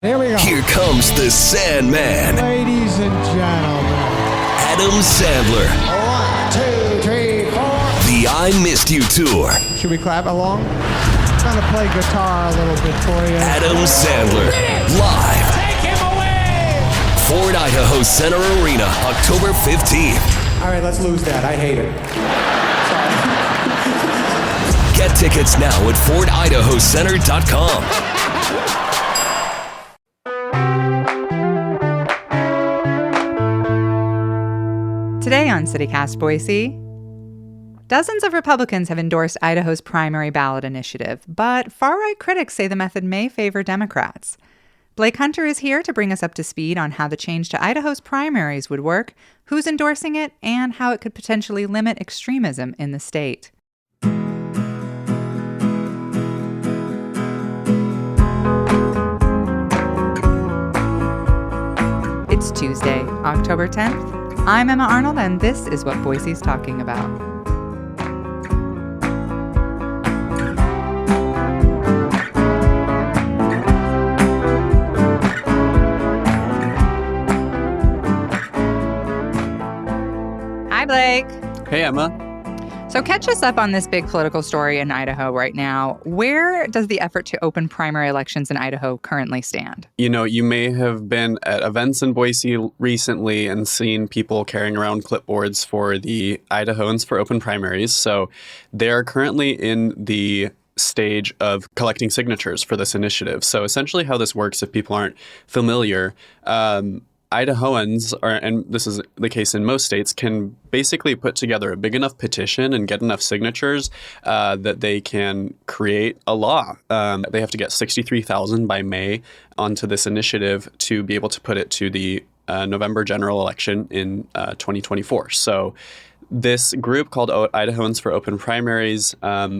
Here we go. Here comes the Sandman, Ladies and gentlemen. Adam Sandler. 1, 2, 3, 4. The I Missed You Tour. Should we clap along? I'm going to play guitar a little bit for you. Adam Sandler, live. Take him away! Ford Idaho Center Arena, October 15th. All right, let's lose that. I hate it. Sorry. Get tickets now at FordIdahoCenter.com. Today on CityCast Boise, dozens of Republicans have endorsed Idaho's primary ballot initiative, but far-right critics say the method may favor Democrats. Blake Hunter is here to bring us up to speed on how the change to Idaho's primaries would work, who's endorsing it, and how it could potentially limit extremism in the state. It's Tuesday, October 10th. I'm Emma Arnold, and this is what Boise's talking about. Hi, Blake. Hey, Emma. So catch us up on this big political story in Idaho right now. Where does the effort to open primary elections in Idaho currently stand? You know, you may have been at events in Boise recently and seen people carrying around clipboards for the Idahoans for open primaries. So they're currently in the stage of collecting signatures for this initiative. So essentially how this works, if people aren't familiar, Idahoans, and this is the case in most states, can basically put together a big enough petition and get enough signatures that they can create a law. They have to get 63,000 by May onto this initiative to be able to put it to the November general election in 2024. So this group called Idahoans for Open Primaries,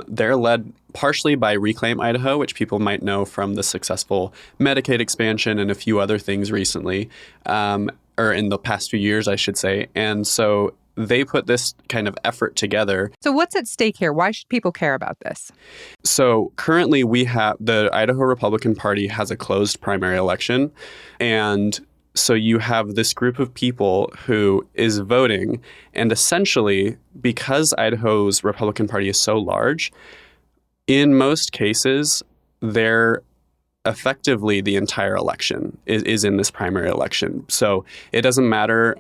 they're led partially by Reclaim Idaho, which people might know from the successful Medicaid expansion and a few other things recently, or in the past few years, I should say. And so they put this kind of effort together. So what's at stake here? Why should people care about this? So currently we have the Idaho Republican Party has a closed primary election, and so you have this group of people who is voting, and essentially, because Idaho's Republican Party is so large, in most cases, they're effectively the entire election is in this primary election. So it doesn't matter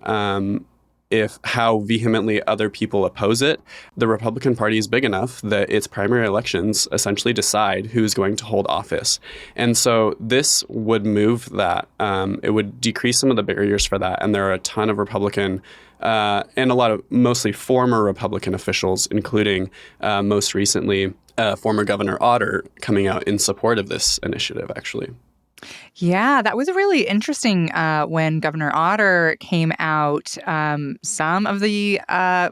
if how vehemently other people oppose it. The Republican Party is big enough that its primary elections essentially decide who's going to hold office. And so this would move that. It would decrease some of the barriers for that. And there are a ton of Republican and a lot of mostly former Republican officials, including most recently former Governor Otter, coming out in support of this initiative, actually. Yeah, that was really interesting when Governor Otter came out. Some of the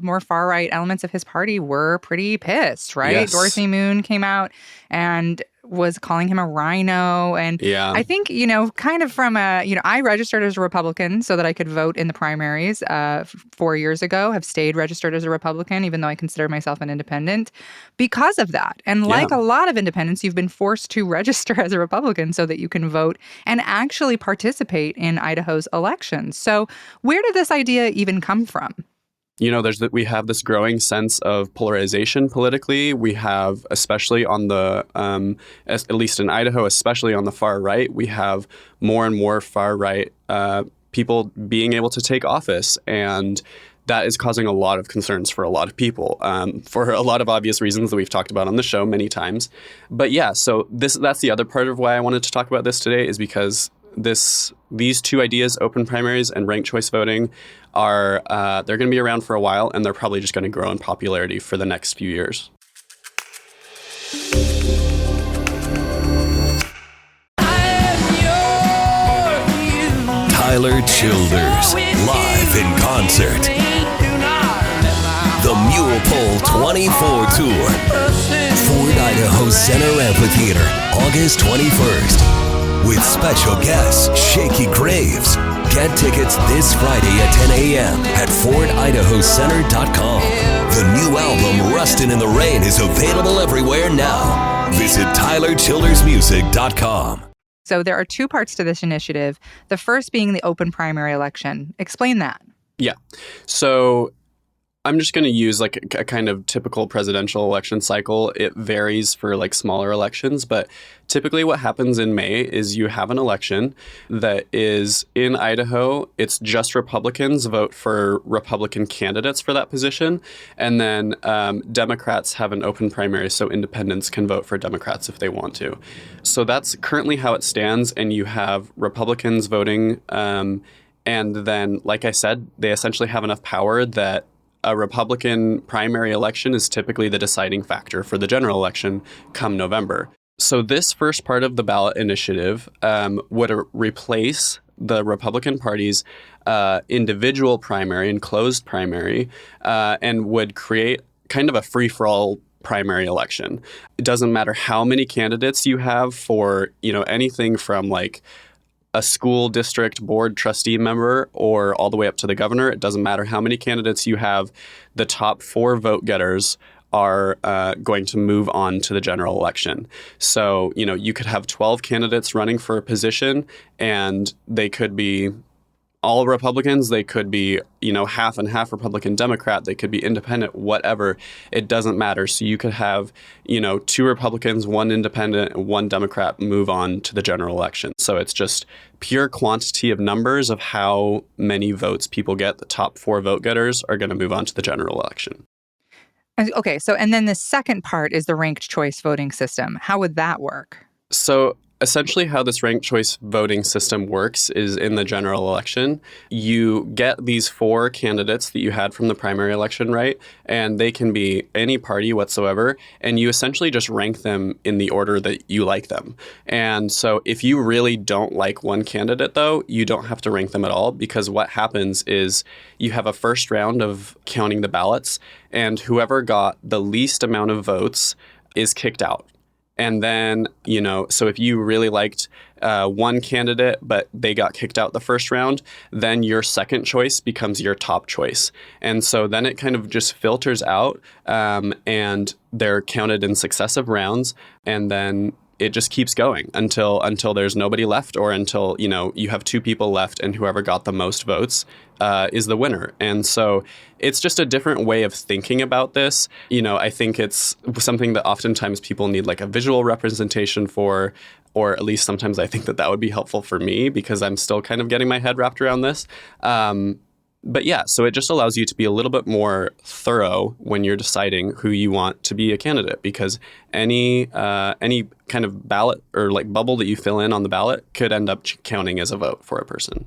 more far-right elements of his party were pretty pissed, right? Yes. Dorothy Moon came out and was calling him a rhino. And yeah. I think, kind of from I registered as a Republican so that I could vote in the primaries 4 years ago, have stayed registered as a Republican, even though I consider myself an independent, because of that. And like a lot of independents, you've been forced to register as a Republican so that you can vote and actually participate in Idaho's elections. So where did this idea even come from? We have this growing sense of polarization politically. We have, especially on the, at least in Idaho, especially on the far right, we have more and more far right people being able to take office. And that is causing a lot of concerns for a lot of people, for a lot of obvious reasons that we've talked about on the show many times. But yeah, so that's the other part of why I wanted to talk about this today, is because these two ideas, open primaries and ranked choice voting, are they're going to be around for a while, and they're probably just going to grow in popularity for the next few years. Tyler Childers, live in concert. The Mule Pole 24 Tour. Ford Idaho Center Amphitheater, August 21st. With special guests, Shaky Graves. Get tickets this Friday at 10 a.m. at FordIdahoCenter.com. The new album, Rustin' in the Rain, is available everywhere now. Visit TylerChildersMusic.com. So there are two parts to this initiative. The first being the open primary election. Explain that. Yeah. So I'm just going to use like a kind of typical presidential election cycle. It varies for like smaller elections, but typically what happens in May is you have an election that is in Idaho. It's just Republicans vote for Republican candidates for that position. And then Democrats have an open primary, so independents can vote for Democrats if they want to. So that's currently how it stands. And you have Republicans voting. And then, like I said, they essentially have enough power that a Republican primary election is typically the deciding factor for the general election come November. So this first part of the ballot initiative would replace the Republican Party's individual primary and closed primary and would create kind of a free-for-all primary election. It doesn't matter how many candidates you have for, anything from like a school district board trustee member or all the way up to the governor. It doesn't matter how many candidates you have. The top 4 vote getters are going to move on to the general election. So, you could have 12 candidates running for a position, and they could be all Republicans. They could be, half and half Republican Democrat. They could be independent, whatever. It doesn't matter. So you could have, 2 Republicans, 1 independent, and 1 Democrat move on to the general election. So it's just pure quantity of numbers of how many votes people get. The top 4 vote getters are going to move on to the general election. Okay. So, and then the second part is the ranked choice voting system. How would that work? So essentially how this ranked choice voting system works is in the general election, you get these 4 candidates that you had from the primary election, right? And they can be any party whatsoever. And you essentially just rank them in the order that you like them. And so if you really don't like one candidate, though, you don't have to rank them at all, because what happens is you have a first round of counting the ballots, and whoever got the least amount of votes is kicked out. And then, so if you really liked one candidate, but they got kicked out the first round, then your second choice becomes your top choice. And so then it kind of just filters out and they're counted in successive rounds. And then it just keeps going until there's nobody left, or until, you have 2 people left and whoever got the most votes is the winner. And so it's just a different way of thinking about this. I think it's something that oftentimes people need like a visual representation for, or at least sometimes I think that would be helpful for me because I'm still kind of getting my head wrapped around this. But yeah, so it just allows you to be a little bit more thorough when you're deciding who you want to be a candidate, because any kind of ballot or like bubble that you fill in on the ballot could end up counting as a vote for a person.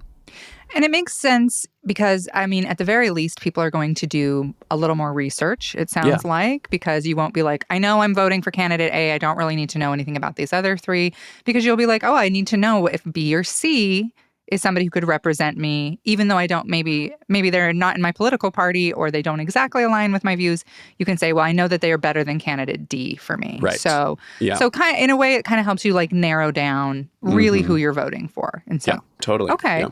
And it makes sense because, at the very least, people are going to do a little more research, it sounds like, because you won't be like, I know I'm voting for candidate A. I don't really need to know anything about these other 3, because you'll be like, oh, I need to know if B or C is somebody who could represent me, even though I don't, maybe they're not in my political party or they don't exactly align with my views. You can say, well, I know that they are better than candidate D for me. Right. So kind of, in a way, it kind of helps you like narrow down really who you're voting for. And so, yeah, totally. Okay. Yeah.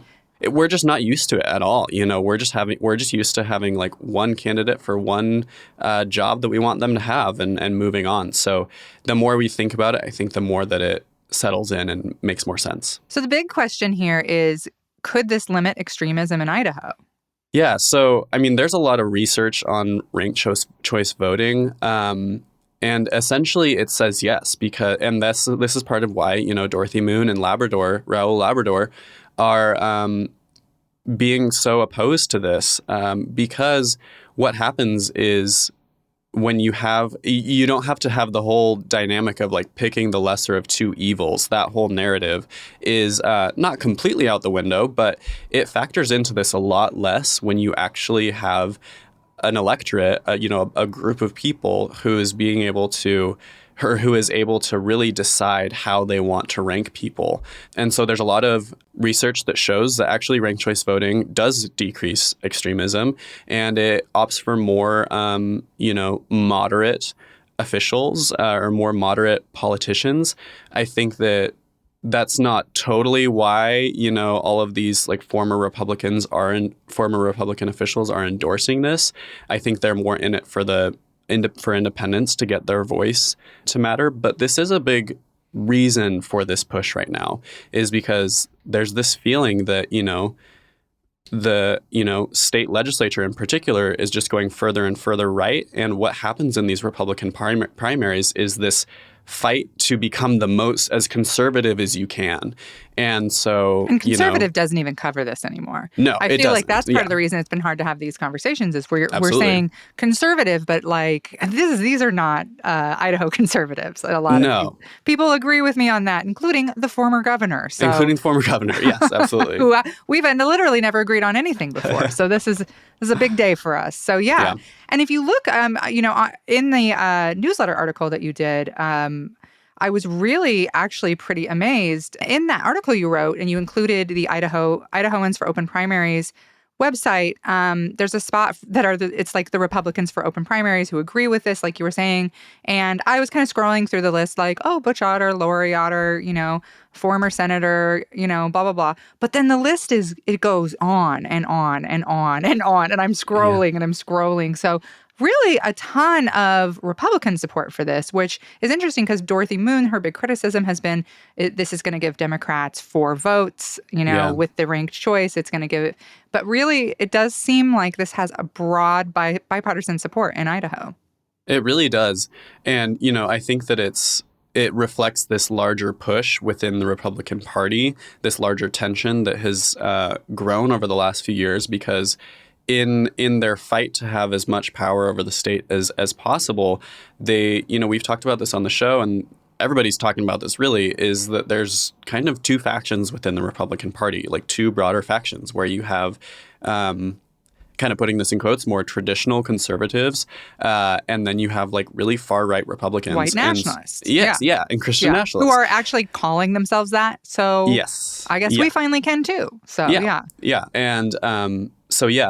We're just not used to it at all. We're just used to having like one candidate for one job that we want them to have and moving on. So the more we think about it, I think the more that it settles in and makes more sense. So the big question here is, could this limit extremism in Idaho? Yeah. So, there's a lot of research on ranked choice voting. And essentially it says yes, and this is part of why, Dorothy Moon and Raoul Labrador are being so opposed to this, because what happens is when you don't have to have the whole dynamic of like picking the lesser of 2 evils. That whole narrative is not completely out the window, but it factors into this a lot less when you actually have an electorate, a group of people who is able to really decide how they want to rank people. And so there's a lot of research that shows that actually ranked choice voting does decrease extremism, and it opts for more, moderate officials or more moderate politicians. I think that's not totally why, all of these like former Republican officials are endorsing this. I think they're more in it for independents to get their voice to matter. But this is a big reason for this push right now is because there's this feeling that, the state legislature in particular is just going further and further right. And what happens in these Republican primaries is this fight to become the most as conservative as you can. And so, and conservative doesn't even cover this anymore. No, I feel like that's part of the reason it's been hard to have these conversations is we're saying conservative, but like these are not Idaho conservatives. A lot of people agree with me on that, including the former governor. Including the former governor, yes, absolutely. Who we've literally never agreed on anything before. So this is a big day for us. So yeah. And if you look, in the newsletter article that you did, I was really actually pretty amazed. In that article you wrote, and you included the Idahoans for Open Primaries website, there's a spot that it's like the Republicans for Open Primaries who agree with this, like you were saying. And I was kind of scrolling through the list like, oh, Butch Otter, Lori Otter, former senator, blah, blah, blah. But then the list it goes on and on and on and on. And I'm scrolling and I'm scrolling. So really a ton of Republican support for this, which is interesting because Dorothy Moon, her big criticism has been this is going to give Democrats 4 votes, with the ranked choice. It's going to give it. But really, it does seem like this has a broad bipartisan support in Idaho. It really does. And, I think that it reflects this larger push within the Republican Party, this larger tension that has grown over the last few years because in their fight to have as much power over the state as possible, they, we've talked about this on the show and everybody's talking about this really, is that there's kind of 2 factions within the Republican Party, like 2 broader factions where you have, kind of putting this in quotes, more traditional conservatives, and then you have like really far-right Republicans. White nationalists. And Christian nationalists. Who are actually calling themselves that. So yes. I guess we finally can too. So Yeah. And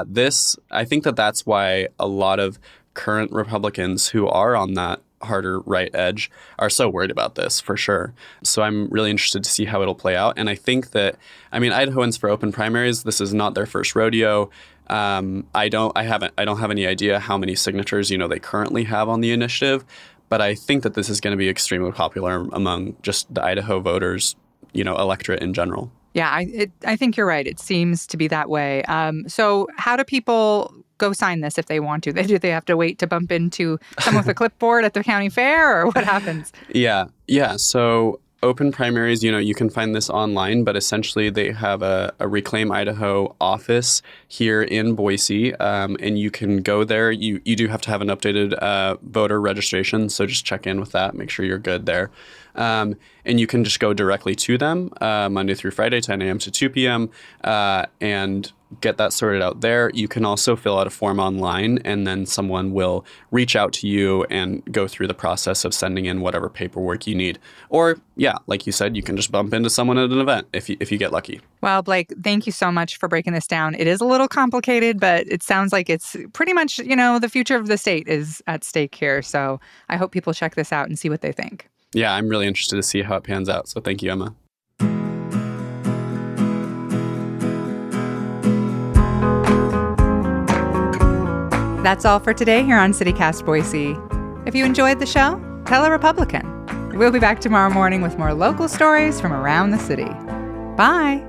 this, I think that's why a lot of current Republicans who are on that harder right edge are so worried about this for sure. So I'm really interested to see how it'll play out. And I think that, Idahoans for Open Primaries, this is not their first rodeo. I don't have any idea how many signatures, they currently have on the initiative, but I think that this is going to be extremely popular among just the Idaho voters, electorate in general. Yeah, I think you're right. It seems to be that way. So how do people go sign this if they want to? Do they have to wait to bump into someone with a clipboard at the county fair, or what happens? Yeah. So Open Primaries, you can find this online, but essentially they have a Reclaim Idaho office here in Boise, and you can go there. You do have to have an updated voter registration, so just check in with that, make sure you're good there. And you can just go directly to them Monday through Friday, 10 a.m. to 2 p.m., and get that sorted out there. You can also fill out a form online, and then someone will reach out to you and go through the process of sending in whatever paperwork you need. Or, like you said, you can just bump into someone at an event if you get lucky. Well, Blake, thank you so much for breaking this down. It is a little complicated, but it sounds like it's pretty much, the future of the state is at stake here. So I hope people check this out and see what they think. Yeah, I'm really interested to see how it pans out. So thank you, Emma. That's all for today here on CityCast Boise. If you enjoyed the show, tell a Republican. We'll be back tomorrow morning with more local stories from around the city. Bye.